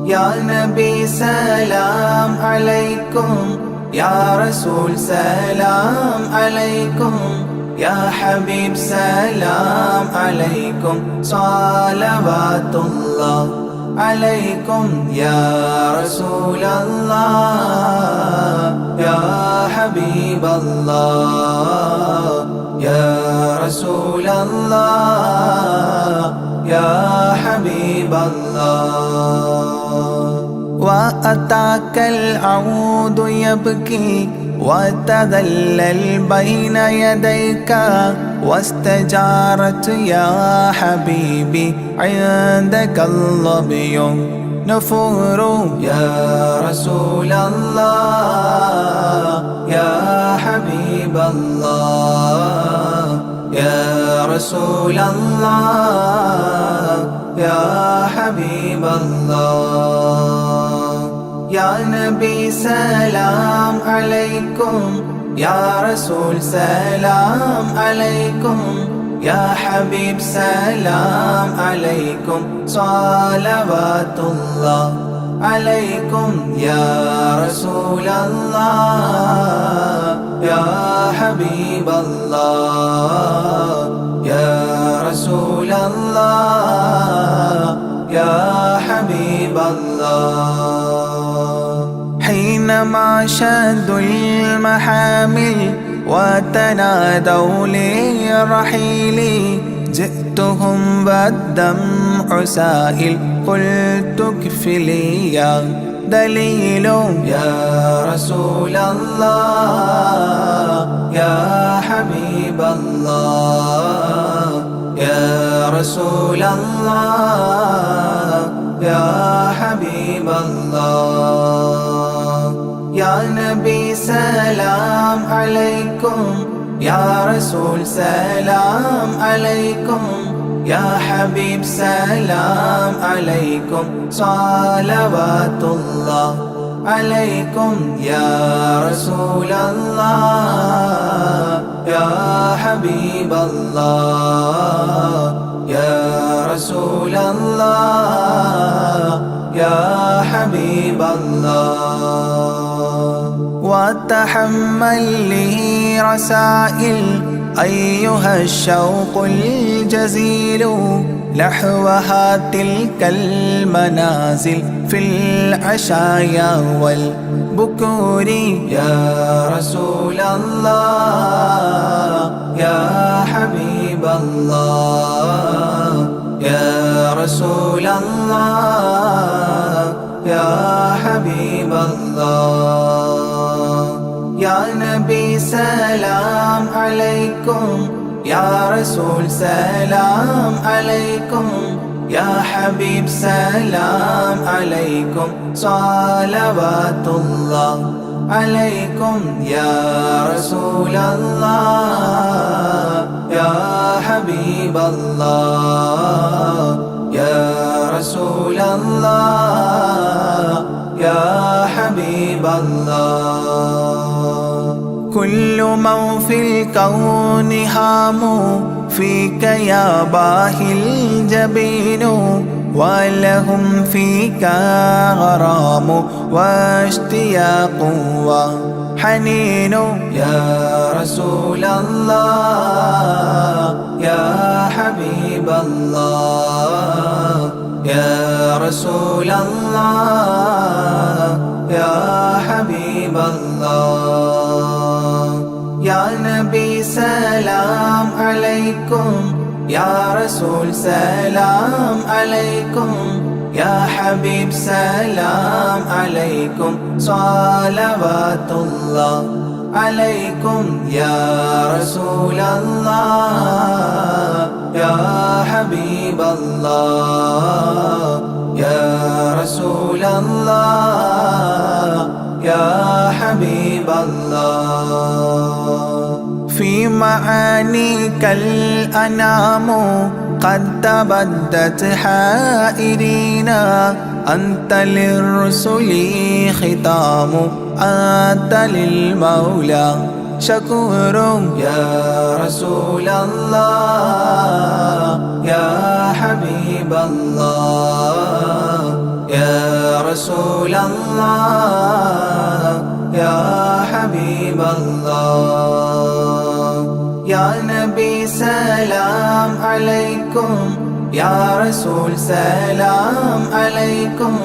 يا نبي سلام عليكم يا رسول سلام عليكم يا حبيب سلام عليكم صلوات الله عليكم يا رسول الله يا حبيب الله يا رسول الله يا حبيب الله وأتاك العود يبكي وتذلل بين يديك واستجارت يا حبيبي عندك الظبي نفور يا رسول الله يا حبيب الله يا رسول الله يا حبيب الله يا نبي سلام عليكم يا رسول سلام عليكم يا حبيب سلام عليكم صلوات الله عليكم يا رسول الله يا حبيب الله يا رسول الله يا حبيب الله حينما شدوا المحامل وتنادوا للرحيل جئتهم والدمع سائل قلت اكفلي يا دليل يا رسول الله يا حبيب الله يا رسول الله يا حبيب الله يا نبي سلام عليكم يا رسول سلام عليكم يا حبيب سلام عليكم صلوات الله عليكم يا رسول الله يا حبيب الله يا رسول الله يا حبيب الله وتحمل لي رسائل أيها الشوق الجزيل نحوها تلك المنازل في العشايا والبكور يا رسول الله يا حبيب الله يا رسول الله يا حبيب الله يا نبي سلام عليكم يا رسول سلام عليكم يا حبيب سلام عليكم صلوات الله عليكم يا رسول الله يا حبيب الله يا رسول الله يا حبيب الله كل من في الكون هام فيك يا باهي الجبين ولهم فيك غرام واشتياق وحنين يا رسول الله يا حبيب الله يا رسول الله يا حبيب الله يا نبي سلام عليكم يا رسول سلام عليكم يا حبيب سلام عليكم صلوات الله عليكم يا رسول الله يا حبيب الله يا رسول الله يا حبيب الله. في معانيك الأنام قد تبدت حائرين، أنت للرسل ختام، أنت للمولى شكور. يا رسول الله يا حبيب الله يا رسول الله يا حبيب الله. يا نبي سلام عليكم، يا رسول سلام عليكم،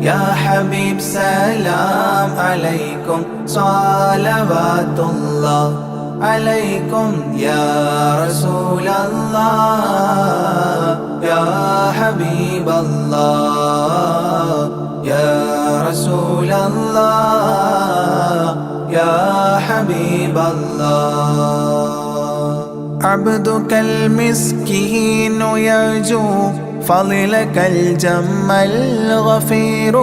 يا حبيب سلام عليكم، صلوات الله عليكم. يا رسول الله يا حبيب الله يا رسول الله يا حبيب الله. عبدك المسكين يرجو فضلك الجم الغفير،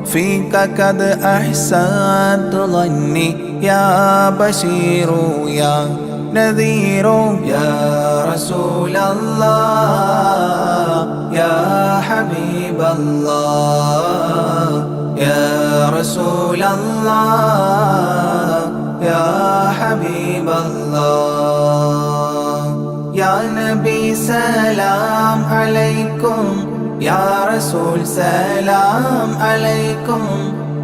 فيك قد أحسنت ظني يا بشير يا نذير. يا رسول الله يا حبيب الله يا رسول الله يا حبيب الله. يا نبي سلام عليكم، يا رسول سلام عليكم،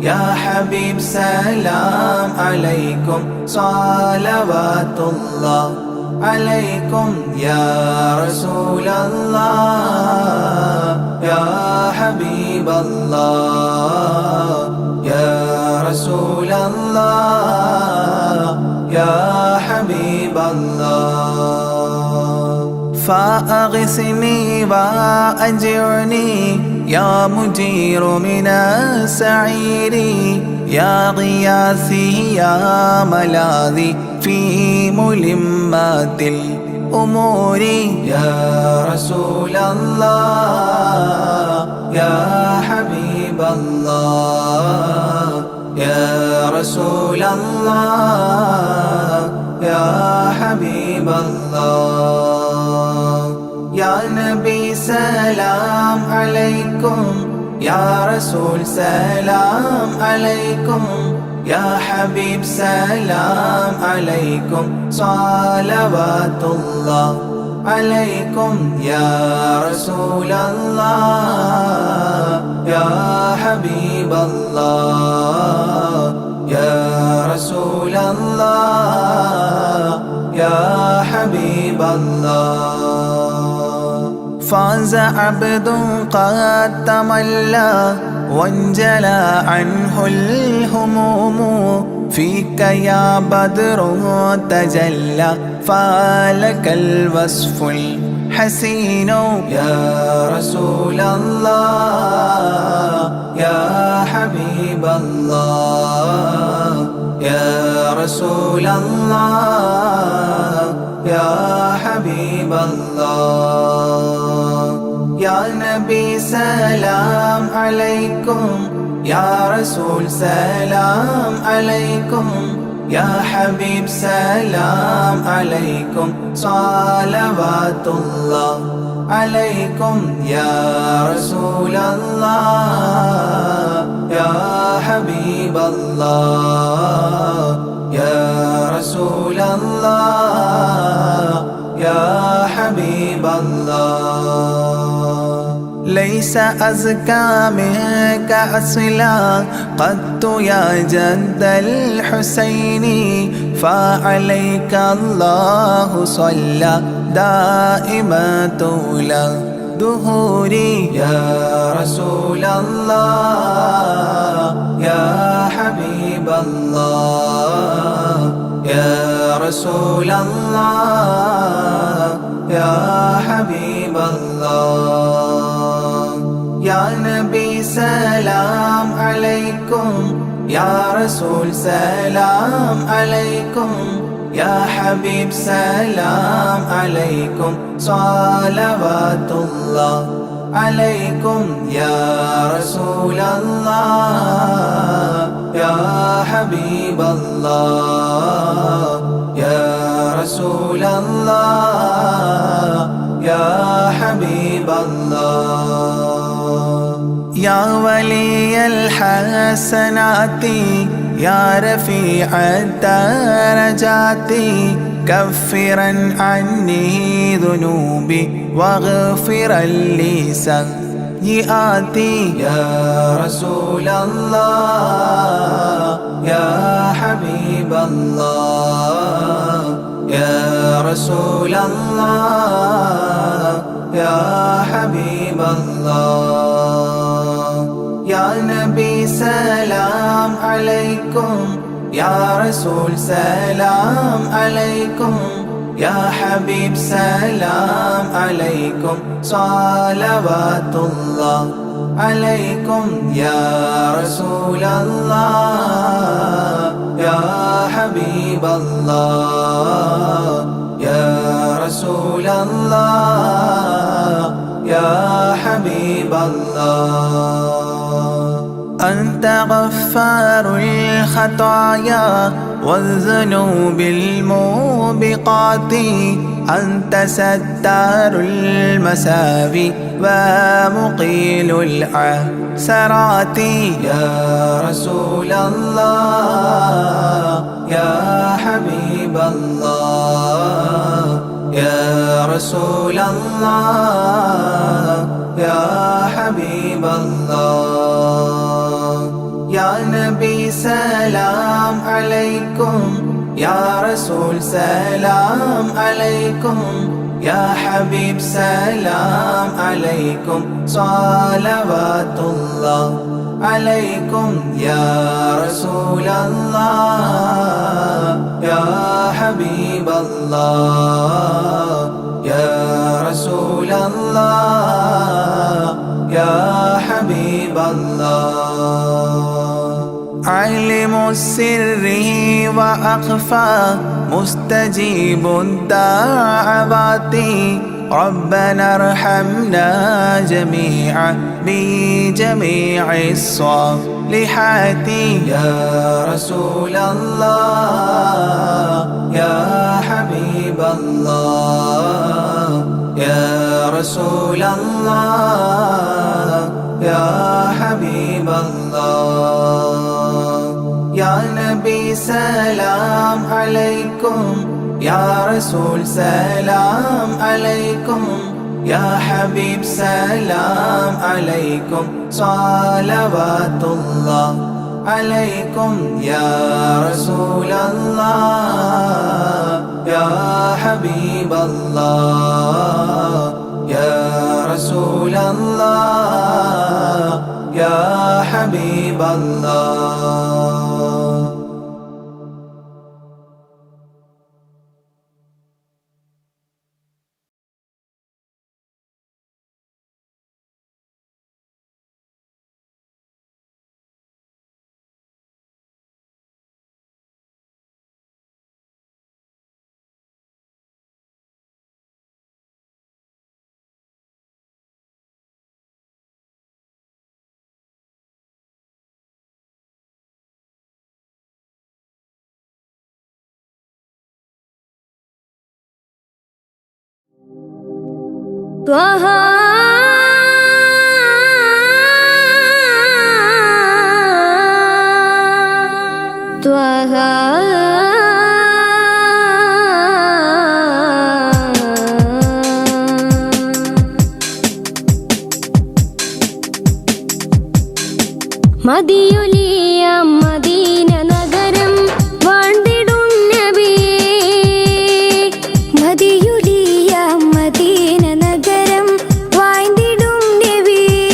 يا حبيب سلام عليكم، صلوات الله عليكم. يا رسول الله يا حبيب الله يا رسول الله يا حبيب الله. فأغثني وأجرني يا مجير من السعير، يا غياثي يا ملاذي في ملمات الأمور. يا رسول الله يا حبيب الله يا رسول الله يا حبيب الله. يا نبي سلام عليكم، يا رسول سلام عليكم، يا حبيب سلام عليكم، صلوات الله عليكم. يا رسول الله يا حبيب الله يا رسول الله يا حبيب الله. فاز عبد قد تملى وانجلى عنه الهموم، فيك يا بدر تجلى فلك الوصف الحسين. يا رسول الله يا حبيب الله يا رسول الله يا حبيب الله. يا نبي سلام عليكم، يا رسول سلام عليكم، يا حبيب سلام عليكم، صلوات الله عليكم. يا رسول الله يا حبيب الله يا رسول الله يا حبيب الله. ليس أزكى منك أصلا قدت يا جد الحسين، فعليك الله صلى دائما طول دهوري. يا رسول الله يا حبيب الله يا رسول الله يا حبيب الله. يا نبي سلام عليكم، يا رسول سلام عليكم، يا حبيب سلام عليكم، صلوات الله عليكم يا رسول الله يا حبيب الله يا رسول الله يا حبيب الله يا ولي الحسنات يا رفيع الدرجات كفرا عني ذنوبي واغفرا لي سيئاتي يا رسول الله يا حبيب الله يا رسول الله يا حبيب الله يا نبي سلام عليكم يا رسول سلام عليكم يا حبيب سلام عليكم صلوات الله عليكم يا رسول الله يا حبيب الله يا رسول الله يا حبيب الله أنت غفار الخطايا والذنوب الموبقات أنت ستار المساوي ومقيل العثرات يا رسول الله يا حبيب الله يا رسول الله يا حبيب الله يا نبي سلام عليكم يا رسول سلام عليكم يا حبيب سلام عليكم صلوات الله عليكم يا رسول الله يا حبيب الله يا رسول الله يا حبيب الله علم السر وأخفى مستجيب الدعوات ربنا ارحمنا جميعا بجميع الصالحات يا رسول الله يا حبيب الله يا رسول الله يا حبيب الله يا نبي سلام عليكم يا رسول سلام عليكم يا حبيب سلام عليكم صلوات الله عليكم يا رسول الله يا حبيب الله يا رسول الله يا حبيب الله طه طه മദിയുലിയ മദീന നഗരം വാഴ്ന്നിടും നബിയേ മദിയുലിയ മദീന നഗരം വാഴ്ന്നിടും നബിയേ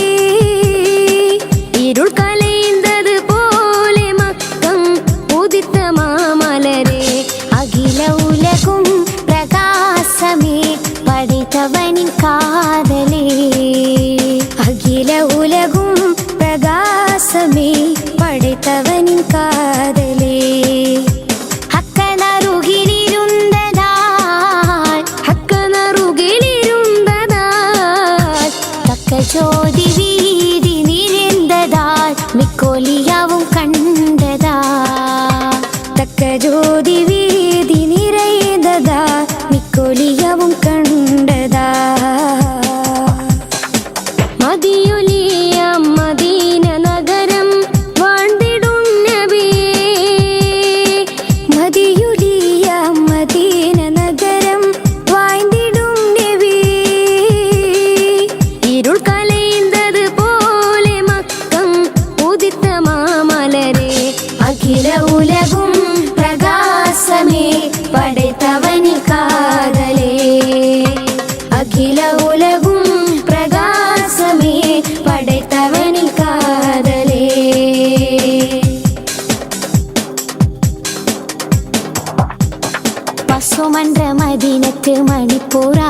ഇരുൾ കലൈന്തത് പോലെ മക്കം ഉദിത്ത മാമലരെ അഖില ഉലകും പ്രകാശമേ പഠിത്തവനിൻ കാതലേ അഖില ഉലകും പ്രകാശമേ പഠിത്തവൻ ജ്യോതി വീതി നിരന്തതാൽ മിക്കോലിയാവും കണ്ടതാ തക്ക ജ്യോതി വീതി നിറയതാ മിക്കോലിയാവും കണ്ടതാ മദിയൊലിയ മദീന നഗരം വാഴ്ന്നിടും നബിയേ മദിയൊലിയ മദീന നഗരം വാഴ്ന്നിടും നബിയേ ഇരുൾ കലയുന്നത് പോലെ മക്കം ഉദിത്ത മാമലരെ അഖില ഉലകും പ്രകാശമേ പടൈത്തവനി കാതലേ അഖില ഉലകും പ്രകാശമേ പടൈത്തവനി കാതലേ പസുമன்ற മദീനത്ത് മണിപ്പൂറാ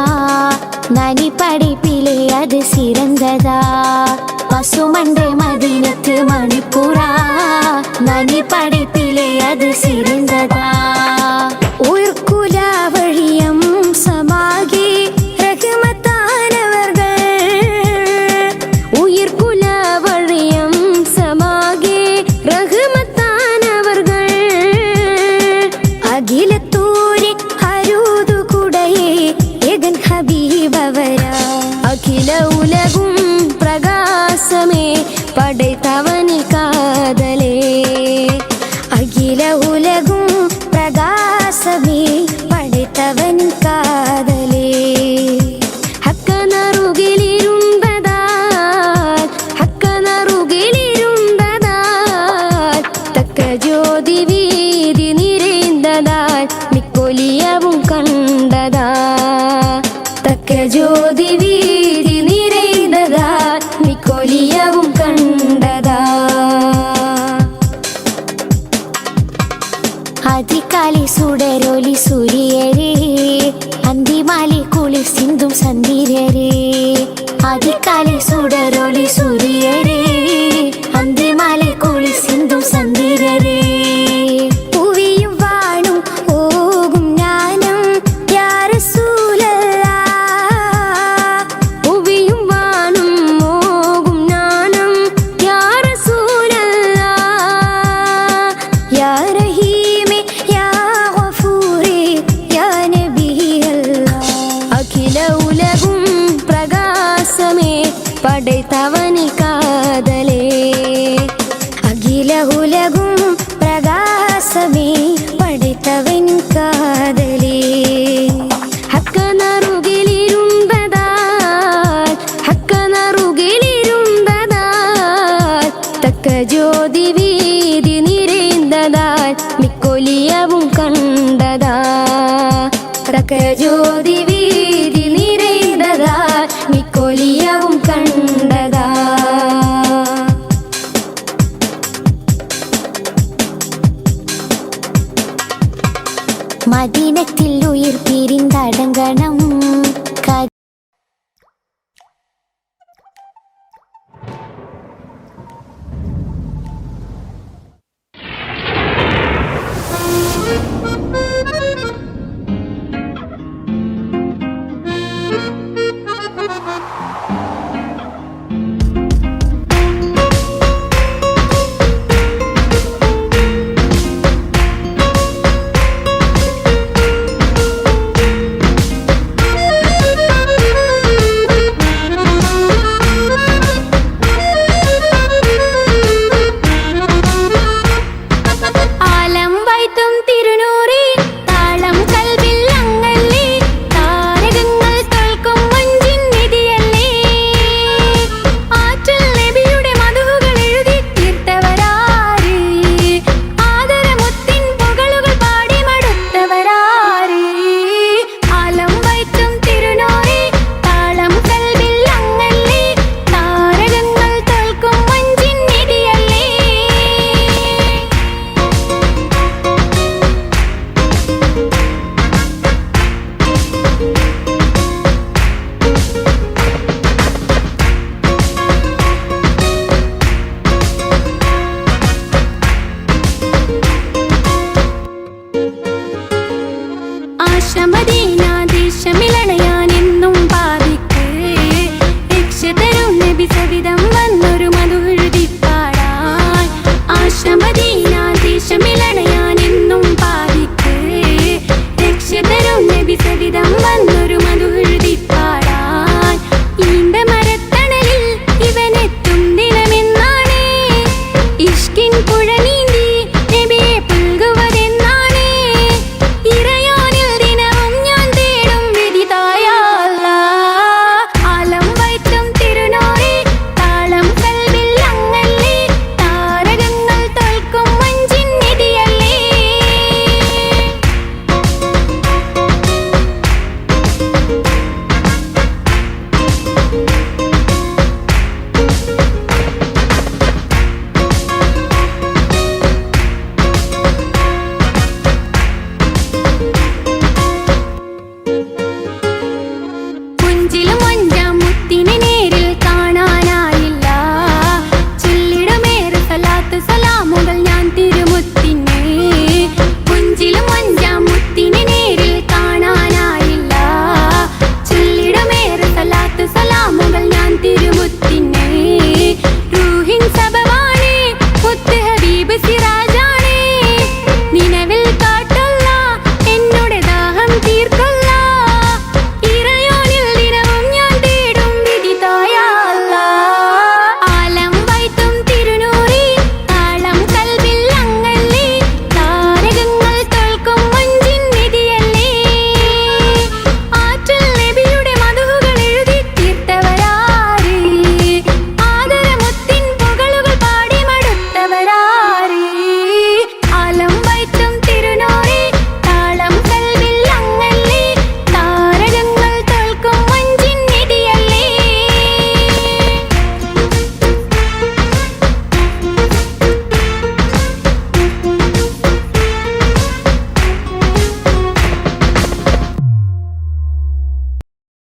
നനി പഠിപ്പിലെ അത് സിറந்ததா പസുമன்ற മദീനത്ത് മണിപ്പൂറാ നനി പഠിപ്പിലെ അത് സിറந்ததா ഉയർക്കുല വഴിയം സമാകെ റഹ്മത്താനവർകൾ ഉയർക്കുല വഴിയം സമാകെ റഹ്മത്താനവർകൾ അഖിലത്തൂരി അരുതു കുടയേ ഏകൻ ഹബീബവരാ അഖില ഉലകും പ്രകാശമേ പടൈത്തവനി കാതലേ അഖില ഉലകും പ്രകാശമേ പടൈത്തവനി കാതലേ ഹക്കനറുകിലിരുണ്ടതാൽ തക്ക ജ്യോതി വീതി നിറന്തതാൽ മിക്കൊലിയവും കണ്ടതാ തക്ക ജ്യോതി വീതി നിറന്തതാൽ മിക്കൊലിയവും കണ്ടതാ അതികാലി സുടരൊലി സൂര്യരേ അന്തിമാലി കുളി സിന്ധും സന്ധിരരേ അതികാലി സുടരൊലി സൂര്യരേ അന്തിമാലി കുളി സിന്ധും സന്ധിരരേ പൂവിയും വാണും ഓകും ജ്ഞാനം യാ റസൂലല്ലാഹ് പൂവിയും വാണും ഓകും ജ്ഞാനം യാ റസൂലല്ലാഹ് യാ റഹീമേ യാ ഗഫൂറേ യാ നബിയല്ലാഹ് അഖില ഉലകും പ്രകാശമേ പടൈത്തവനി കാതലേ അഖില ഉലകും പ്രകാശമേ പടൈത്തവനി കാതലേ ഹക്കനറുകിലിരുണ്ടതാൽ തക്ക ജ്യോതി